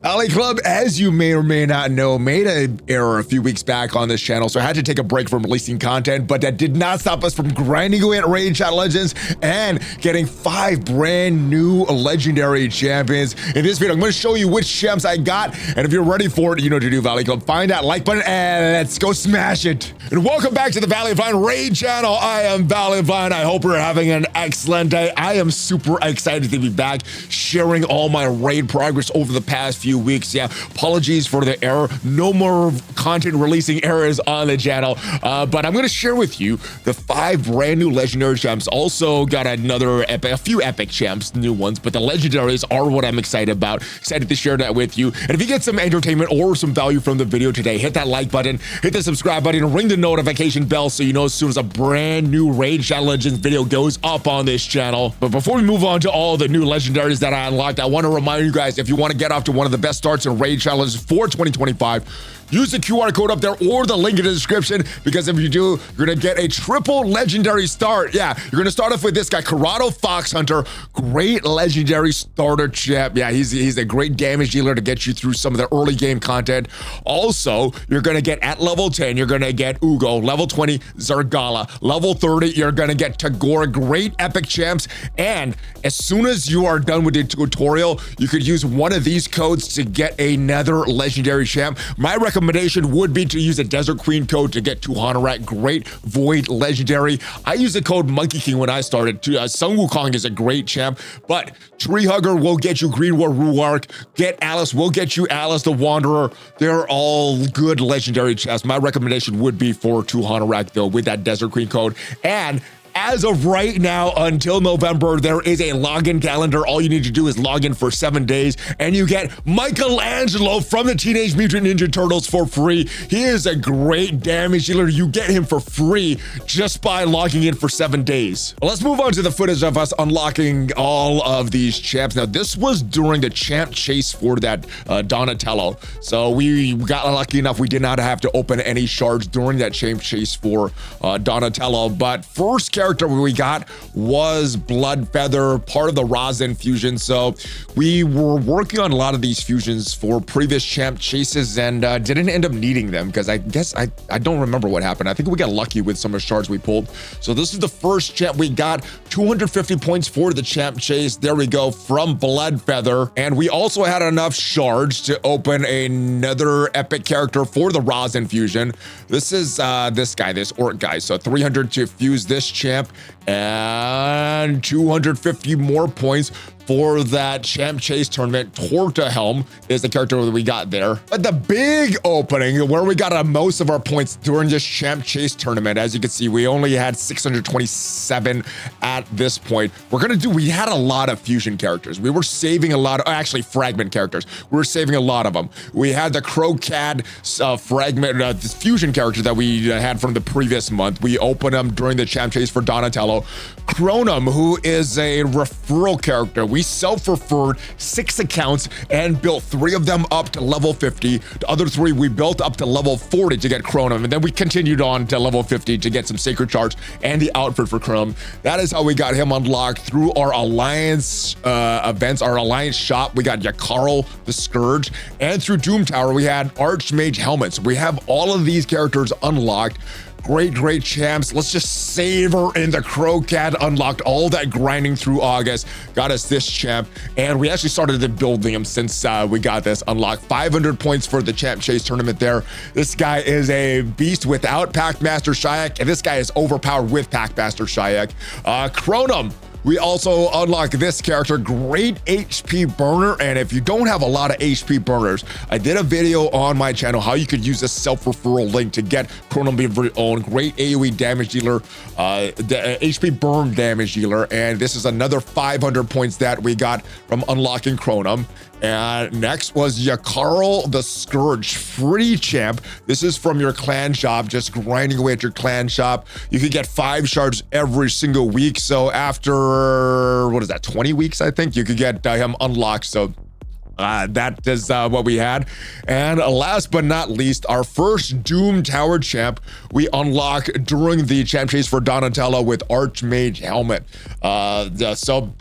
Valley Club, as you may or may not know, made an error a few weeks back on this channel, so I had to take a break from releasing content, but that did not stop us from grinding away at Raid Shot Legends and getting 5 brand new legendary champions. In this video, I'm going to show you which champs I got, and if you're ready for it, you know what to do, Valley Club. Find that like button and let's go smash it. And welcome back to the ValleyFlyin Raid channel. I am ValleyFlyin. I hope you're having an excellent day. I am super excited to be back sharing all my raid progress over the past few weeks. Yeah, apologies for the error. No more content releasing errors on the channel, but I'm going to share with you the 5 brand new legendary champs. Also got a few epic champs, new ones, but the legendaries are what I'm excited about. Excited to share that with you. And if you get some entertainment or some value from the video today, hit that like button, hit the subscribe button, and ring the notification bell so you know as soon as a brand new Raid Shot Legends video goes up on this channel. But before we move on to all the new legendaries that I unlocked, I want to remind you guys, if you want to get off to one of the best starts in Raid Shot Legends for 2025, use the QR code up there or the link in the description, because if you do, you're gonna get a triple legendary start. Yeah, you're gonna start off with this guy, Karato Fox Hunter, great legendary starter champ. Yeah, he's a great damage dealer to get you through some of the early game content. Also, you're gonna get at level 10, you're gonna get Uugo, level 20, Zargala, level 30, you're gonna get Tagoar, great epic champs. And as soon as you are done with the tutorial, you could use one of these codes to get another legendary champ. My recommendation would be to use a Desert Queen code to get 2 Honorat, great Void legendary. I used the code Monkey King when I started. Sun Wukong is a great champ, but Tree Hugger will get you Green War Ruark. Get Alice will get you Alice the Wanderer. They're all good legendary champs. My recommendation would be for 2 Honorat though with that Desert Queen code. And as of right now, until November, there is a login calendar. All you need to do is log in for 7 days, and you get Michelangelo from the Teenage Mutant Ninja Turtles for free. He is a great damage dealer. You get him for free just by logging in for 7 days. Well, let's move on to the footage of us unlocking all of these champs. Now, this was during the champ chase for that Donatello. So we got lucky enough. We did not have to open any shards during that champ chase for Donatello. But first character we got was Blood Feather, part of the Rosin fusion. So we were working on a lot of these fusions for previous champ chases and didn't end up needing them because I guess I don't remember what happened. I think we got lucky with some of the shards we pulled. So this is the first champ we got. 250 points for the champ chase. There we go, from Blood Feather. And we also had enough shards to open another epic character for the Rosin fusion. This is this guy, this orc guy. So 300 to fuse this champ, and 250 more points for that champ chase tournament. Torta Helm is the character that we got there. But the big opening where we got most of our points during this champ chase tournament, as you can see, we only had 627 at this point. We had a lot of fusion characters. We were saving a lot of, actually fragment characters. We were saving a lot of them. We had the Croat fragment, this fusion character that we had from the previous month. We opened them during the champ chase for Donatello. Crohnam, who is a referral character. We self-referred 6 accounts and built 3 of them up to level 50. The other 3 we built up to level 40 to get Crohnam, and then we continued on to level 50 to get some sacred shards and the outfit for Crohnam. That is how we got him unlocked through our alliance events, our alliance shop. We got Yakarl the Scourge, and through Doom Tower we had Archmage Hellmut. So we have all of these characters unlocked. Great champs. Let's just savor in the Croat. Unlocked all that grinding through August, got us this champ, and we actually started building him since we got this unlocked. 500 points for the champ chase tournament there. This guy is a beast without Packmaster Shayak, and this guy is overpowered with Packmaster Shayak. Crohnam, we also unlocked this character, great HP burner. And if you don't have a lot of HP burners, I did a video on my channel how you could use this self-referral link to get Crohnam being very own. Great AoE damage dealer, the HP burn damage dealer. And this is another 500 points that we got from unlocking Crohnam. And next was Yakarl the Scourge, free champ. This is from your clan shop, just grinding away at your clan shop. You can get 5 shards every single week. So after, what is that, 20 weeks, I think, you could get him unlocked. So that is what we had. And last but not least, our first Doom Tower champ we unlock during the champ chase for Donatello with Archmage Hellmut. So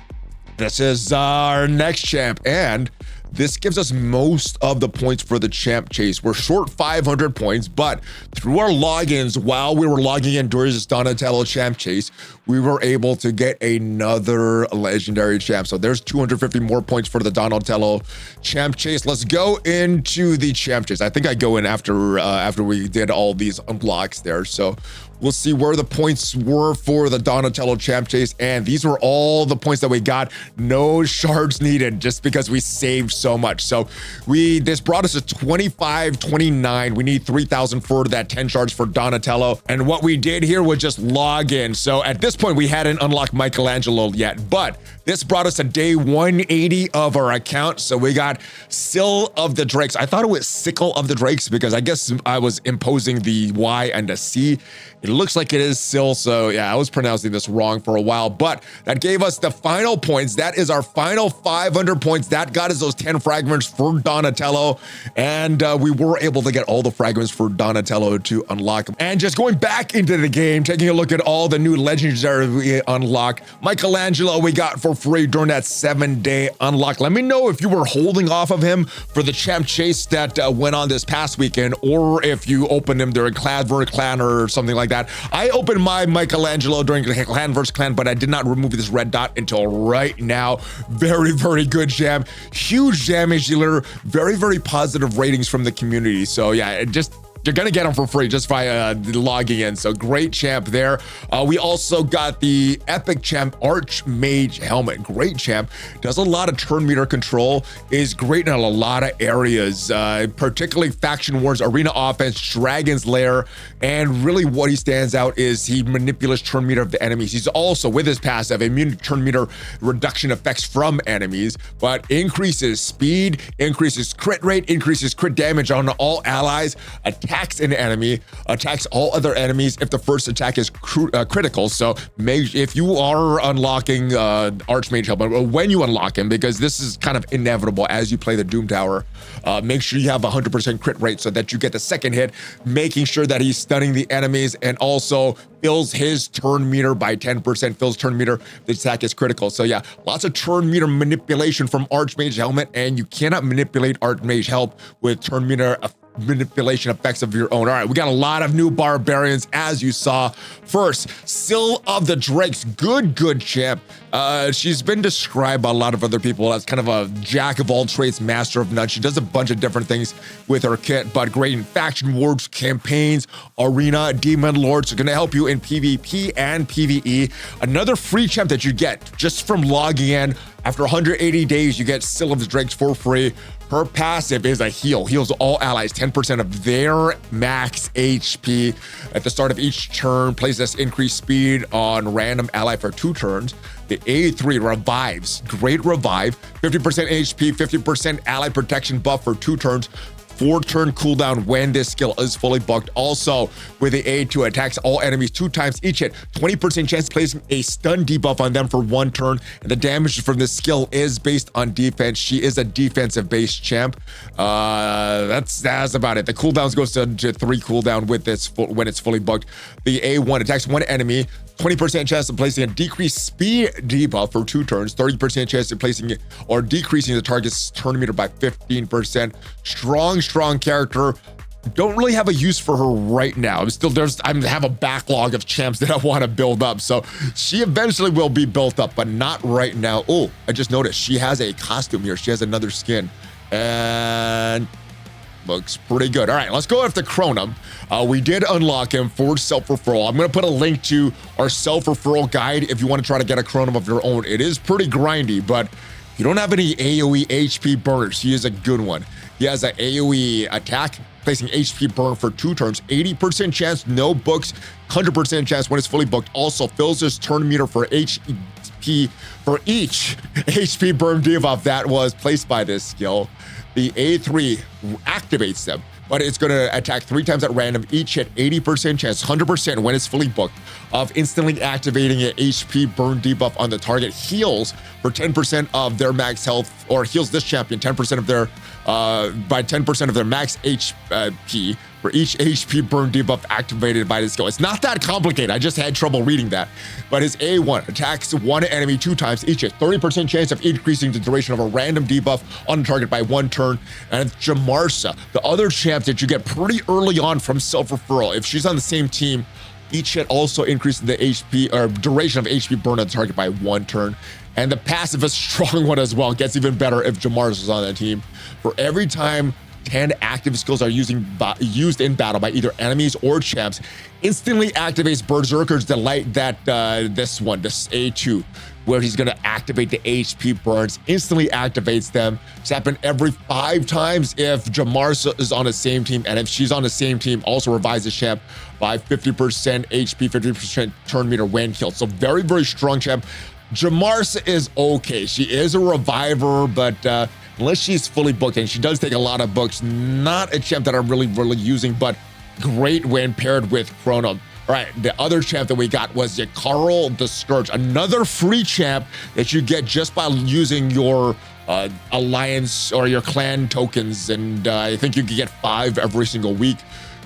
this is our next champ, and this gives us most of the points for the champ chase. We're short 500 points, but through our logins, while we were logging in during this Donatello champ chase, we were able to get another legendary champ. So there's 250 more points for the Donatello champ chase. Let's go into the champ chase. I think I go in after we did all these unlocks there. So we'll see where the points were for the Donatello champ chase. And these were all the points that we got. No shards needed just because we saved so much. So this brought us to 2529. We need 3,000 for that 10 shards for Donatello. And what we did here was just log in. So at this point, we hadn't unlocked Michelangelo yet, but this brought us to day 180 of our account. So we got Scyl of the Drakes. I thought it was Scyl of the Drakes because I guess I was imposing the Y and the C. It looks like it is Scyl. So yeah, I was pronouncing this wrong for a while, but that gave us the final points. That is our final 500 points. That got us those 10 fragments for Donatello. And we were able to get all the fragments for Donatello to unlock. And just going back into the game, taking a look at all the new legendaries we unlocked. Michelangelo we got for free during that 7-day unlock. Let me know if you were holding off of him for the champ chase that went on this past weekend, or if you opened him during clan versus clan or something like that. I opened my Michelangelo during clan versus clan, but I did not remove this red dot until right now. Very, very good gem. Huge damage dealer. Very, very positive ratings from the community. So yeah, you're gonna get them for free just by logging in. So great champ there. We also got the epic champ Archmage Hellmut. Great champ. Does a lot of turn meter control. Is great in a lot of areas, particularly faction wars, arena offense, dragon's lair, and really what he stands out is he manipulates turn meter of the enemies. He's also, with his passive, immune to turn meter reduction effects from enemies, but increases speed, increases crit rate, increases crit damage on all allies, attacks an enemy, attacks all other enemies if the first attack is critical. So if you are unlocking Archmage Hellmut, when you unlock him, because this is kind of inevitable as you play the Doom Tower, make sure you have 100% crit rate so that you get the second hit, making sure that he's stunning the enemies and also fills his turn meter by 10%, fills turn meter, the attack is critical. So yeah, lots of turn meter manipulation from Archmage Hellmut, and you cannot manipulate Archmage Hellmut with turn meter manipulation effects of your own. All right, we got a lot of new barbarians, as you saw. First, Scyl of the Drakes. Good champ. She's been described by a lot of other people as kind of a jack of all trades, master of none. She does a bunch of different things with her kit, but great in faction wars, campaigns, arena, demon lords. Are going to help you in PvP and PvE. Another free champ that you get just from logging in. After 180 days, you get Scyl of the Drakes for free. Her passive is a heal. Heals all allies 10% of their max HP at the start of each turn. Places increased speed on random ally for 2 turns. The A3 revives. Great revive. 50% HP, 50% ally protection buff for 2 turns. 4-turn cooldown when this skill is fully bugged. Also, with the A2, attacks all enemies 2 times each hit. 20% chance placing a stun debuff on them for 1 turn. And the damage from this skill is based on defense. She is a defensive-based champ. That's about it. The cooldowns goes to 3 cooldown with this when it's fully bugged. The A1 attacks 1 enemy. 20% chance of placing a decreased speed debuff for 2 turns, 30% chance of placing it or decreasing the target's turn meter by 15%. Strong character. Don't really have a use for her right now. I have a backlog of champs that I want to build up. So she eventually will be built up, but not right now. Oh, I just noticed she has a costume here. She has another skin and looks pretty good. All right, let's go after Crohnam. We did unlock him for self-referral. I'm going to put a link to our self-referral guide if you want to try to get a Crohnam of your own. It is pretty grindy, but if you don't have any AoE HP burners, he is a good one. He has an AoE attack, placing HP burn for 2 turns, 80% chance, no books, 100% chance when it's fully booked. Also fills his turn meter for HP for each HP burn debuff that was placed by this skill. The A3 activates them, but it's going to attack 3 times at random. Each hit 80% chance, 100% when it's fully booked, of instantly activating an HP burn debuff on the target. Heals for 10% of their max health, or heals this champion 10% of their by 10% of their max HP for each HP burn debuff activated by this skill. It's not that complicated. I just had trouble reading that. But his A1 attacks one enemy 2 times each, a 30% chance of increasing the duration of a random debuff on target by 1 turn. And Jamarsa, the other champ that you get pretty early on from self-referral. If she's on the same team, each hit also increases the HP or duration of HP burn on target by 1 turn. And the passive is a strong one as well. It gets even better if Jamarsa is on that team. For every time 10 active skills are used in battle by either enemies or champs, instantly activates Berserker's Delight. That this A2, where he's going to activate the HP burns, instantly activates them. It's happened every 5 times if Jamarsa is on the same team, and if she's on the same team, also revises champ by 50% HP, 50% turn meter when killed. So very, very strong champ. Jamarsa is okay. She is a reviver, but unless she's fully booked, and she does take a lot of books, not a champ that I'm really using, but great when paired with Crohnam. All right, the other champ that we got was Yakarl the Scourge, another free champ that you get just by using your alliance or your clan tokens, and I think you can get 5 every single week.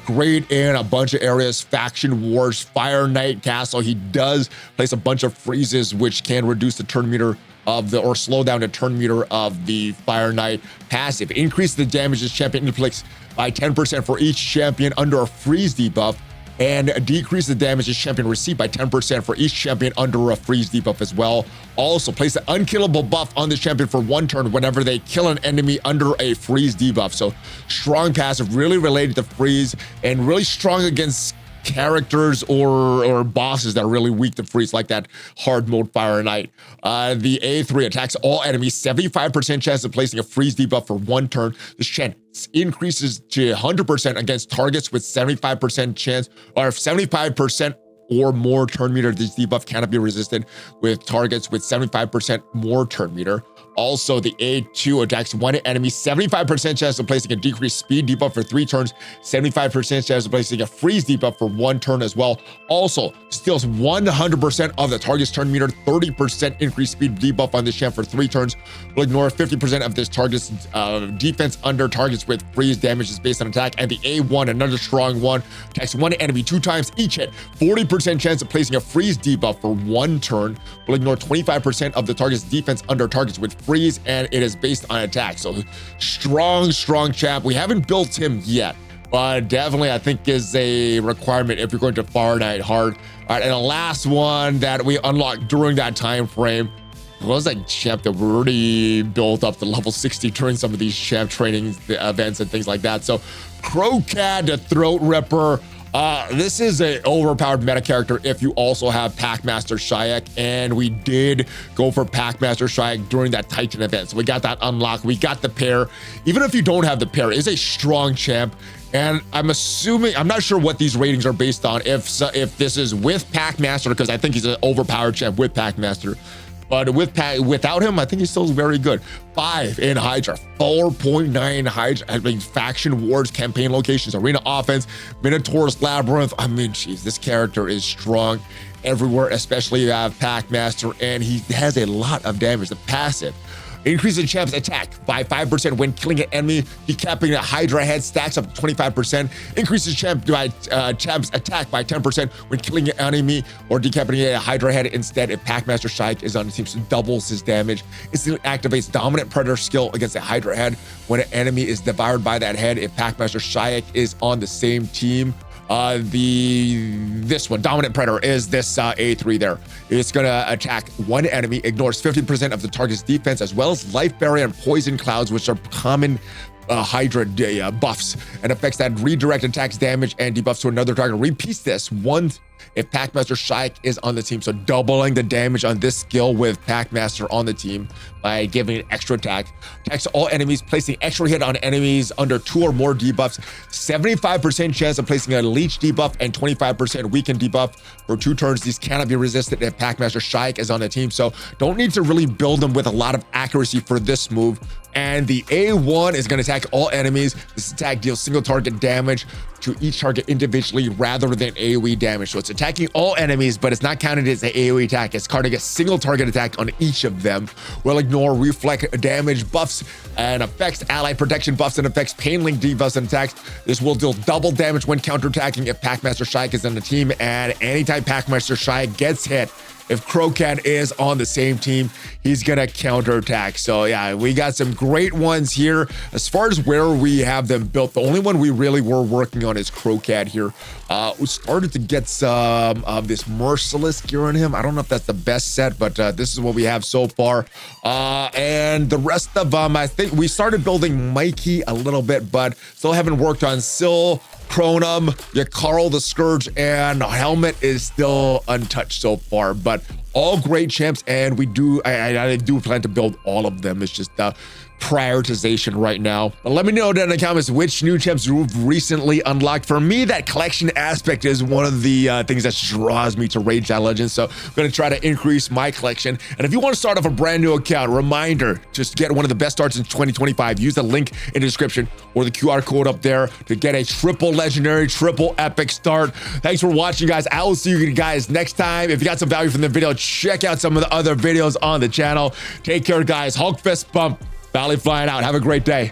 Great in a bunch of areas, faction wars, Fire Knight Castle. He does place a bunch of freezes, which can reduce the turn meter of the, or slow down the turn meter of the Fire Knight passive. Increase the damage this champion inflicts by 10% for each champion under a freeze debuff, and decrease the damage this champion receives by 10% for each champion under a freeze debuff as well. Also, place an unkillable buff on this champion for 1 turn whenever they kill an enemy under a freeze debuff. So strong passive, really related to freeze, and really strong against characters or bosses that are really weak to freeze, like that hard mode Fire Knight. The A3 attacks all enemies, 75% chance of placing a freeze debuff for 1 turn. This chance increases to 100% against targets with 75% chance, or 75% or more turn meter. This debuff cannot be resisted with targets with 75% more turn meter. Also, the A2 attacks one enemy, 75% chance of placing a decreased speed debuff for 3 turns, 75% chance of placing a freeze debuff for 1 turn as well. Also, steals 100% of the target's turn meter, 30% increased speed debuff on this champ for 3 turns. Will ignore 50% of this target's defense under targets with freeze damages based on attack. And the A1, another strong one, attacks one enemy 2 times each hit, 40% chance of placing a freeze debuff for 1 turn. Will ignore 25% of the target's defense under targets with freeze, and it is based on attack. So strong champ. We haven't built him yet, but definitely I think is a requirement if you're going to Fire Knight hard. All right, and the last one that we unlocked during that time frame was a champ that we already built up to level 60 during some of these champ training events and things like that. So Croat the Throat Ripper. This is an overpowered meta character if you also have Packmaster Shayak, and we did go for Packmaster Shayak during that Titan event. So we got that unlocked. We got the pair. Even if you don't have the pair, it is a strong champ. And I'm assuming, I'm not sure what these ratings are based on, if this is with Packmaster, because I think he's an overpowered champ with Packmaster. But without him, I think he's still very good. 5 in Hydra, 4.9 Hydra. I mean, faction wars, campaign locations, arena offense, Minotaur's Labyrinth. I mean, geez, this character is strong everywhere, especially if you have Packmaster, and he has a lot of damage. The passive increases champ's attack by 5% when killing an enemy. Decapitating a Hydra head stacks up to 25%. Increases champ's attack by 10% when killing an enemy or decapitating a Hydra head instead if Packmaster Shayak is on the team, so doubles his damage. Instantly activates Dominant Predator skill against a Hydra head when an enemy is devoured by that head if Packmaster Shayak is on the same team. This one, Dominant Predator, is this A3 there. It's gonna attack one enemy, ignores 50% of the target's defense, as well as Life Barrier and Poison Clouds, which are common Hydra buffs, and affects that redirect attacks damage and debuffs to another target. Repeats this once if Packmaster Shayak is on the team, so doubling the damage on this skill with Packmaster on the team by giving it extra attack. Attacks all enemies, placing extra hit on enemies under 2 or more debuffs. 75% chance of placing a leech debuff and 25% weaken debuff for 2 turns. These cannot be resisted if Packmaster Shayak is on the team, so don't need to really build them with a lot of accuracy for this move. And the A1 is going to attack all enemies. This attack deals single target damage to each target individually rather than AoE damage. So it's It's attacking all enemies, but it's not counted as an AoE attack. It's carding a single target attack on each of them. Will ignore reflect damage buffs and affects ally protection buffs and affects pain link debuffs and attacks. This will deal double damage when counterattacking if Packmaster Shyke is in the team, and anytime Packmaster Shyke gets hit, if Croat is on the same team, he's gonna counterattack. So yeah, we got some great ones here. As far as where we have them built, the only one we really were working on is Croat here. We started to get some of this Merciless gear on him. I don't know if that's the best set, but this is what we have so far. And the rest of them, I think we started building Mikey a little bit, but still haven't worked on Scyl, Crohnam, Yakarl the Scourge, and Hellmut is still untouched so far, but all great champs, and I do plan to build all of them. It's just prioritization right now. But let me know down in the comments which new champs you've recently unlocked. For me, that collection aspect is one of the things that draws me to Raid Shadow Legends, so I'm going to try to increase my collection. And if you want to start off a brand new account, reminder, just get one of the best starts in 2025. Use the link in the description or the QR code up there to get a triple legendary, triple epic start. Thanks for watching, guys. I will see you guys next time. If you got some value from the video, check out some of the other videos on the channel. Take care, guys. Hulk fist bump. ValleyFlyin out. Have a great day.